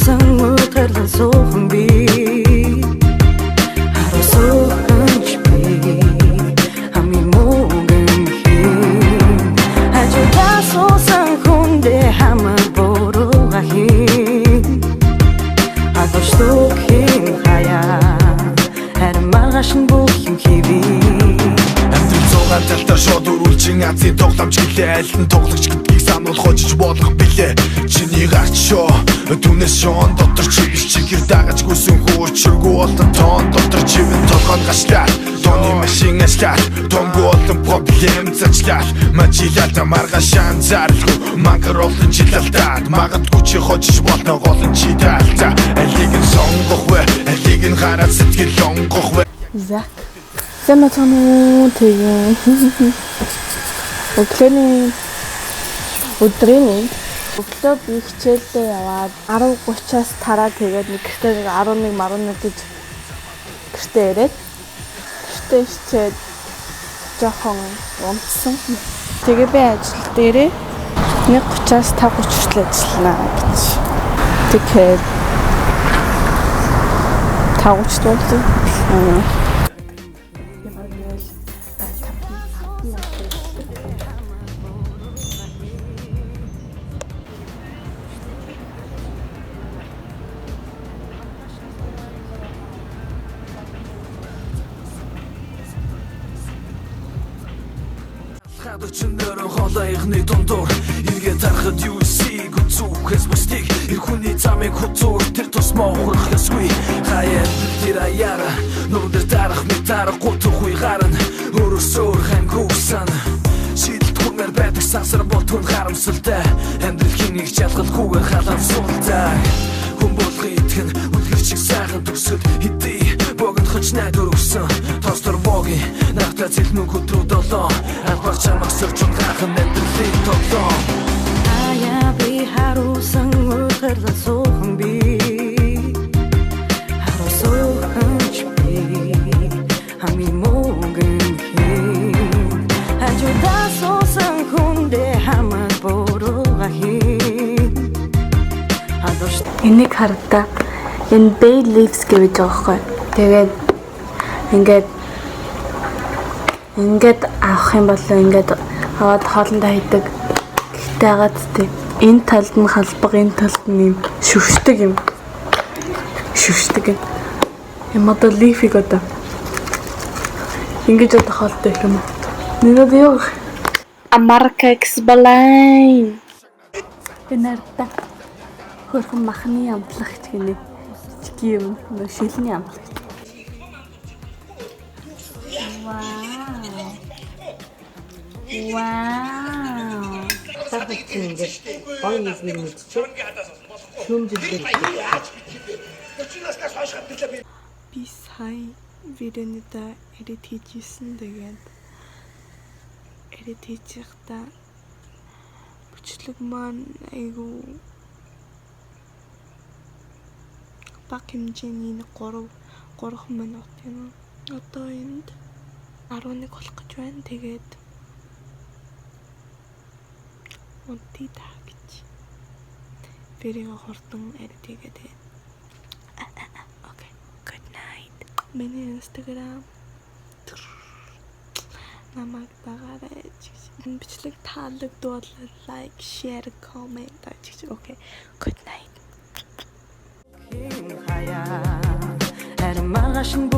харуулсан үтгэл суухан би харуулсан ч би хамгийн мөнгөн хин хажуудаа суусан хүндээ хамаг бурууга хин агуулдаг хин хаяа харин маргааш нь бүх юм хийвээ Талтар шууд үрүүлчин Азийн тоглоомч гэлээ аль нь тоглогч гэдгийг сануул хожиж болох билээ Чиний гарч шоо түүнээс шоон дотор чи биш чигэр дагаж гүйсэн хуучиргүй болон тоон дотор чивэн толгойн гашлаа Тооны машин ашлаа Тонгу болон проблем зачлаа Мажилалта маргааш анзааралгүй Мангар олон жилалтаад Магадгүй чи хожиж болно голон чи таалта Алийг нь сонгох вэ Алийг нь гараад сэтгэл онгох вэ Зак Сэмэтэнүү тэгээ өдрийн өглөө би хичээлдээ яваад 10:30-аас тараа тэгээд нэг гэртээ 11 гэж гэртээ ирээд гэртээ хичээд жоохон унтсан. Тэгээ би ажил дээрээ 1:30-аас 5:30 хүртэл ажиллана гэж. Тэгээд 5:30 дууссан. Хадачнэр холоогны дундуур эргээд харахад юу эсийг үзүүхээс бүстийг эр хүний замыг хөцөөр тэр тусмаа ухрах ёсгүй хаяа тэр аяара нүдэр дарах метар гутгүй гарна өрөөсөөр хангуусан шийдэлт хүмээр байдаг сансар болтгон харамсалтай амьдралын нэг жалгалгүйгээр халаансуултай хүн болгон итгэн үлгэр чиг сайхан төгсөд хэдий богино хоч найдвар өгсөн тостор боги нахта зэлмэн хөдрөө долоо анхаар чамаг сөрчөн хахан амьдралын тоглоом аяа би харуулсан үтгэл суухан би харуулсан ч би хамгийн мөнгөн хин хажуудаа суусан хүндээ хамаг бурууга хин энийг хардаа энэ bay leaves гэж байгаа байхгүй. Тэгээд ингээд авах юм бол ингээд аваад хоолндоо хийдэг. Гэхдээ агаад тийм энэ талд нь халбаг, энэ талд нь юм шүвшдэг юм. Юм одоо leaf-ийг одоо ингэж одоо хоолтой их юм. Нэр юу? Америка эксбалайн. Энерта хөрхөн махны амтлагч гинэ. Чигийм шилний амтлагч. Вау. Сахарч ингээд гоё нэсний мэдчихээ. Шүүмжлээ. Би сая видеонда edit хийжсэн тэгээд edit хийхдээ бүчлэг маань айгу баг хэмжээний 3 минут юм. Одоо энд 11 болох гэж байна. Тэгээд унтий таа гэж. Тэрийг хурдан edit хийгээд. Okay. Good night. Миний Instagram намайг дагараа. Бичлэг таалагдвал like, share, comment ажиж. Okay. Good night. хаяа харин маргааш нь